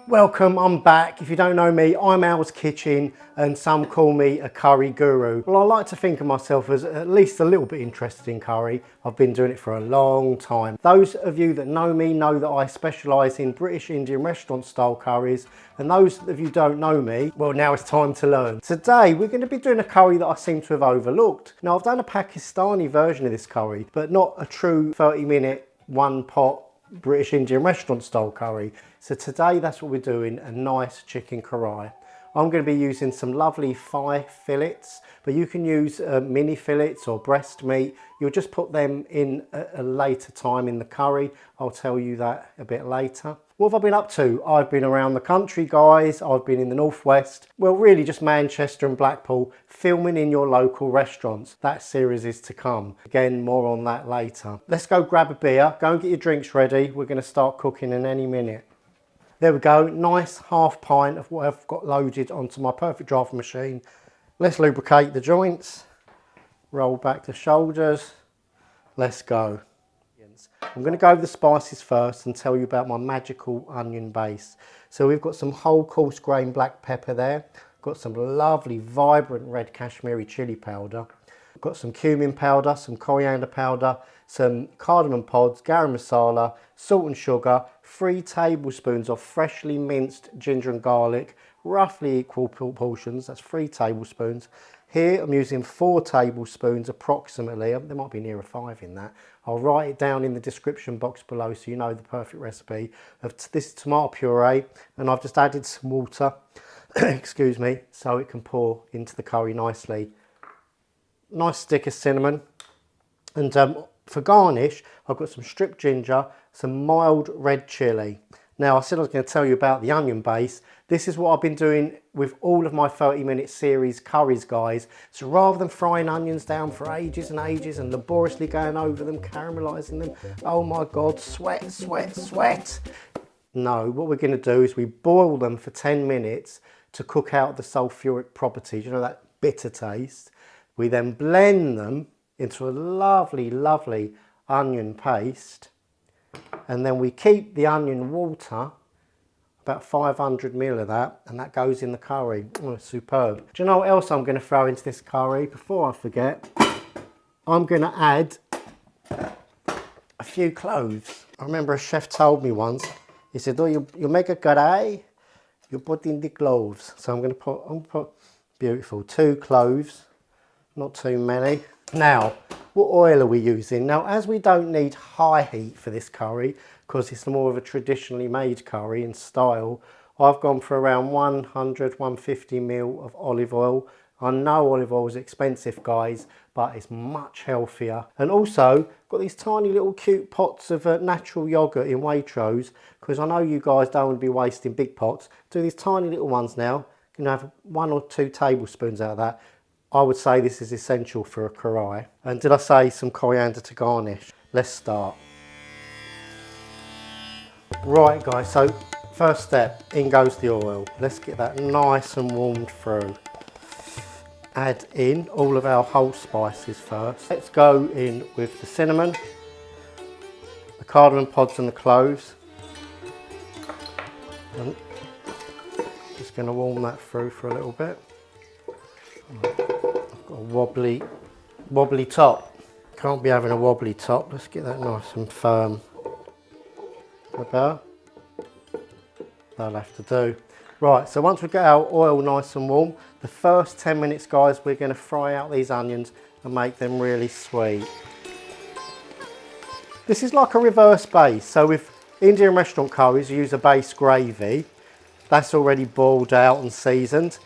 Welcome, I'm back. If you don't know me, I'm Al's Kitchen and some call me a curry guru. Well, I like to think of myself as at least a little bit interested in curry. I've been doing it for a long time. Those of you that know me know that I specialise in British Indian restaurant style curries, and those of you who don't know me, well, now it's time to learn. Today we're going to be doing a curry that I seem to have overlooked. Now, I've done a Pakistani version of this curry, but not a true 30-minute one pot British Indian restaurant style curry. So today that's what we're doing, a nice chicken karahi. I'm going to be using some lovely thigh fillets, but you can use mini fillets or breast meat. You'll just put them in a later time in the curry. I'll tell you that a bit later. What have I been up to? I've been around the country, guys. I've been in the northwest, well, really just Manchester and Blackpool, filming in your local restaurants. That series is to come. Again, more on that later. Let's go grab a beer, go and get your drinks ready. We're going to start cooking in any minute. There we go, nice half pint of what I've got loaded onto my perfect drafting machine. Let's lubricate the joints, roll back the shoulders, let's go. I'm going to go over the spices first and tell you about my magical onion base. So we've got some whole coarse grain black pepper there, got some lovely vibrant red Kashmiri chili powder, got some cumin powder, some coriander powder, some cardamom pods, garam masala, salt and sugar, 3 tablespoons of freshly minced ginger and garlic, roughly equal portions, that's 3 tablespoons. Here I'm using 4 tablespoons approximately, there might be nearer 5 in that. I'll write it down in the description box below so you know the perfect recipe of this tomato puree, and I've just added some water, excuse me, so it can pour into the curry nicely. Nice stick of cinnamon, and for garnish I've got some stripped ginger, some mild red chilli. Now, I said I was going to tell you about the onion base. This is what I've been doing with all of my 30-minute series curries, guys. So rather than frying onions down for ages and ages and laboriously going over them, caramelising them, oh my God, sweat, sweat, sweat. No, what we're going to do is we boil them for 10 minutes to cook out the sulfuric properties, you know, that bitter taste. We then blend them into a lovely, lovely onion paste, and then we keep the onion water, about 500 ml of that, and that goes in the curry. Oh, superb. Do you know what else I'm going to throw into this curry? Before I forget, I'm going to add a few cloves. I remember a chef told me once, he said, oh, you make a Karai, you put in the cloves. So I'm going to put beautiful, 2 cloves, not too many. Now, what oil are we using? Now, as we don't need high heat for this curry, because it's more of a traditionally made curry in style, I've gone for around 100-150 ml of olive oil. I know olive oil is expensive, guys, but it's much healthier. And also, got these tiny little cute pots of natural yogurt in Waitrose, because I know you guys don't want to be wasting big pots. Do these tiny little ones now. You can have 1 or 2 tablespoons out of that. I would say this is essential for a karahi. And did I say some coriander to garnish? Let's start. Right, guys, so first step, in goes the oil. Let's get that nice and warmed through. Add in all of our whole spices first. Let's go in with the cinnamon, the cardamom pods and the cloves. And just going to warm that through for a little bit. I've got a wobbly top. Can't be having a wobbly top. Let's get that nice and firm. About that'll have to do. Right, so once we get our oil nice and warm, the first 10 minutes, guys, we're going to fry out these onions and make them really sweet. This is like a reverse base. So with Indian restaurant curries, you use a base gravy. That's already boiled out and seasoned,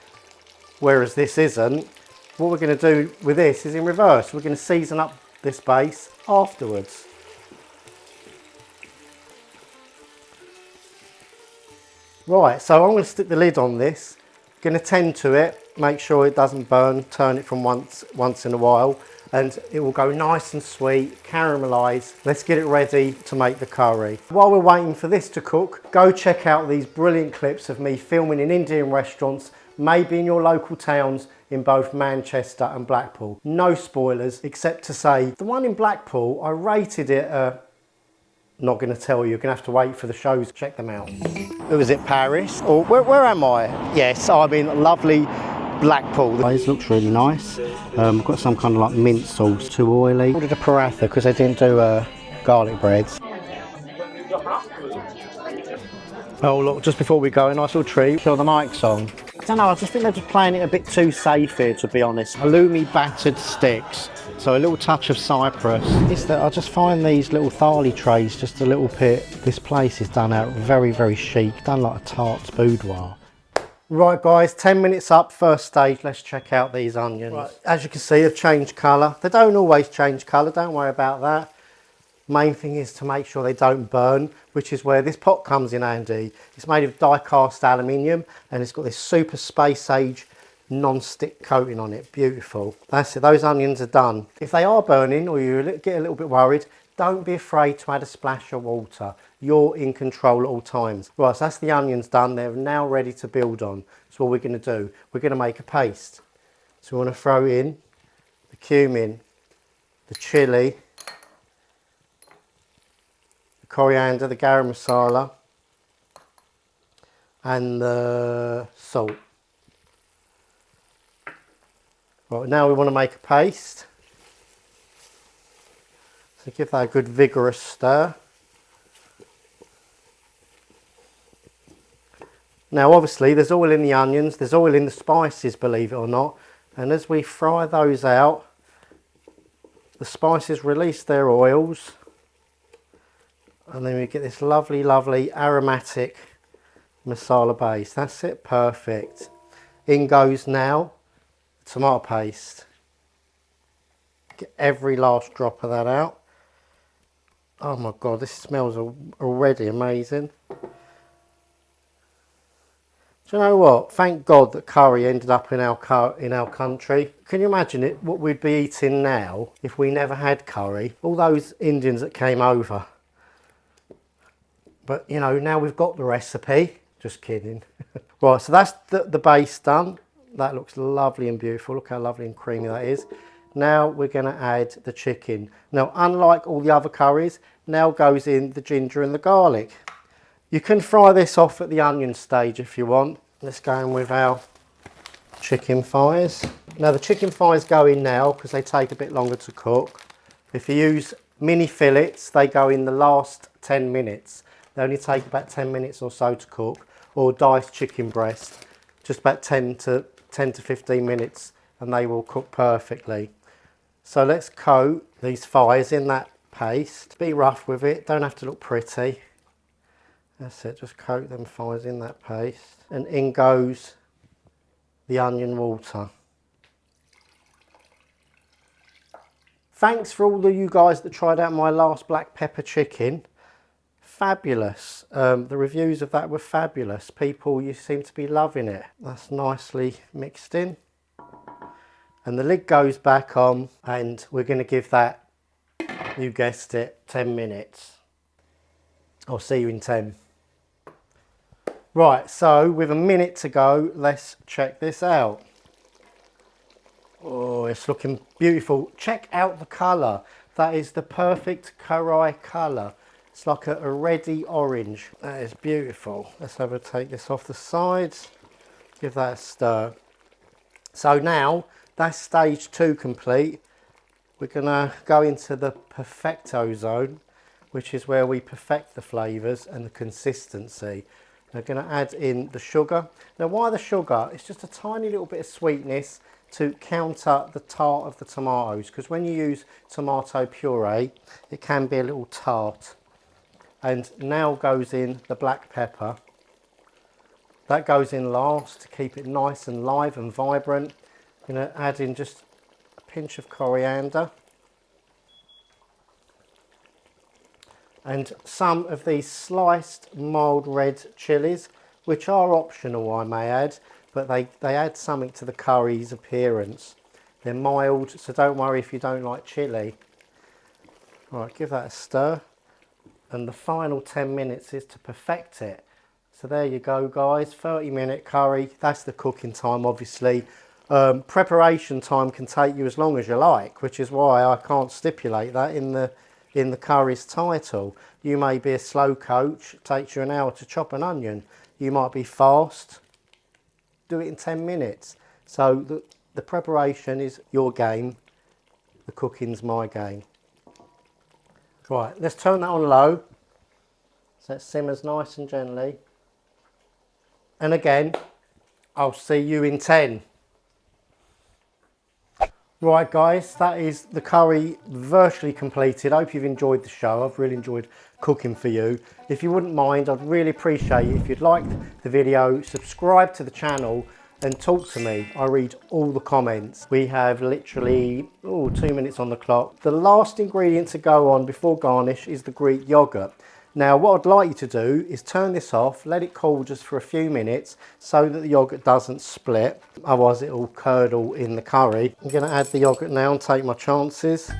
whereas this isn't. What we're going to do with this is in reverse. We're going to season up this base afterwards. Right, so I'm going to stick the lid on this. Going to tend to it, make sure it doesn't burn, turn it from once in a while, and it will go nice and sweet, caramelise. Let's get it ready to make the curry. While we're waiting for this to cook, go check out these brilliant clips of me filming in Indian restaurants, maybe in your local towns in both Manchester and Blackpool. No spoilers, except to say, the one in Blackpool, I rated it not going to tell you. You're going to have to wait for the shows to check them out. Who is it, Paris? Or where am I? Yes, I'm in lovely Blackpool. This looks really nice. I've got some kind of like mint sauce, too oily. I ordered a paratha because they didn't do garlic breads. Oh look, just before we go, a nice little treat. Kill the mic's on. I don't know, I just think they're just playing it a bit too safe here, to be honest. Halloumi battered sticks, so a little touch of cypress. It's that I just find these little thali trays just a little bit, this place is done out very, very chic, done like a tart's boudoir. Right guys, 10 minutes up, first stage, let's check out these onions. Right. As you can see, they've changed colour. They don't always change colour, don't worry about that. Main thing is to make sure they don't burn, which is where this pot comes in handy. It's made of die-cast aluminium and it's got this super space age non-stick coating on it. Beautiful. That's it, those onions are done. If they are burning or you get a little bit worried, don't be afraid to add a splash of water. You're in control at all times. Right, so that's the onions done. They're now ready to build on. So what we're going to do, we're going to make a paste. So we want to throw in the cumin, the chilli, coriander, the garam masala and the salt. Right, now we want to make a paste. So give that a good vigorous stir. Now obviously there's oil in the onions, there's oil in the spices, believe it or not, and as we fry those out, the spices release their oils. And then we get this lovely, lovely aromatic masala base. That's it, perfect. In goes now the tomato paste. Get every last drop of that out. Oh my God, this smells already amazing. Do you know what? Thank God that curry ended up in our country. Can you imagine it? What we'd be eating now if we never had curry? All those Indians that came over. But, you know, now we've got the recipe. Just kidding. Right, so that's the base done. That looks lovely and beautiful. Look how lovely and creamy that is. Now we're going to add the chicken. Now, unlike all the other curries, now goes in the ginger and the garlic. You can fry this off at the onion stage if you want. Let's go in with our chicken thighs. Now, the chicken thighs go in now because they take a bit longer to cook. If you use mini fillets, they go in the last 10 minutes. They only take about 10 minutes or so to cook, or diced chicken breast, just about 10 to 15 minutes, and they will cook perfectly. So let's coat these thighs in that paste. Be rough with it, don't have to look pretty. That's it, just coat them thighs in that paste. And in goes the onion water. Thanks for all of you guys that tried out my last black pepper chicken. Fabulous. The reviews of that were fabulous. People, you seem to be loving it. That's nicely mixed in. And the lid goes back on and we're going to give that, you guessed it, 10 minutes. I'll see you in 10. Right, so with a minute to go, let's check this out. Oh, it's looking beautiful. Check out the colour. That is the perfect Karai colour. It's like a reddy orange. That is beautiful. Let's have a take this off the sides. Give that a stir. So now that's stage 2 complete. We're gonna go into the perfecto zone, which is where we perfect the flavours and the consistency. We're gonna add in the sugar. Now why the sugar? It's just a tiny little bit of sweetness to counter the tart of the tomatoes, because when you use tomato puree, it can be a little tart. And now goes in the black pepper. That goes in last to keep it nice and live and vibrant. I'm going to add in just a pinch of coriander. And some of these sliced mild red chilies, which are optional I may add, but they add something to the curry's appearance. They're mild, so don't worry if you don't like chilli. All right, give that a stir. And the final 10 minutes is to perfect it. So there you go guys, 30-minute curry. That's the cooking time obviously. Preparation time can take you as long as you like, which is why I can't stipulate that in the in the curry's title. You may be a slow coach, it takes you an hour to chop an onion. You might be fast, do it in 10 minutes. So the preparation is your game, the cooking's my game. Right, let's turn that on low, so it simmers nice and gently. And again, I'll see you in 10. Right guys, that is the curry virtually completed. I hope you've enjoyed the show. I've really enjoyed cooking for you. If you wouldn't mind, I'd really appreciate it if you'd like the video, subscribe to the channel and talk to me. I read all the comments. We have literally 2 minutes on the clock. The last ingredient to go on before garnish is the Greek yogurt. Now what I'd like you to do is turn this off, let it cool just for a few minutes so that the yogurt doesn't split, otherwise it will curdle in the curry. I'm going to add the yogurt now and take my chances.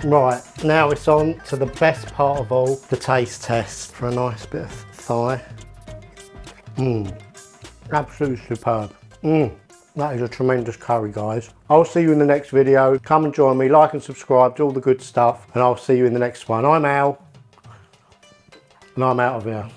Right, now it's on to the best part of all, the taste test for a nice bit of thigh. Absolutely superb. That is a tremendous curry, guys. I'll see you in the next video. Come and join me, like and subscribe, do all the good stuff, and I'll see you in the next one. I'm Al, and I'm out of here.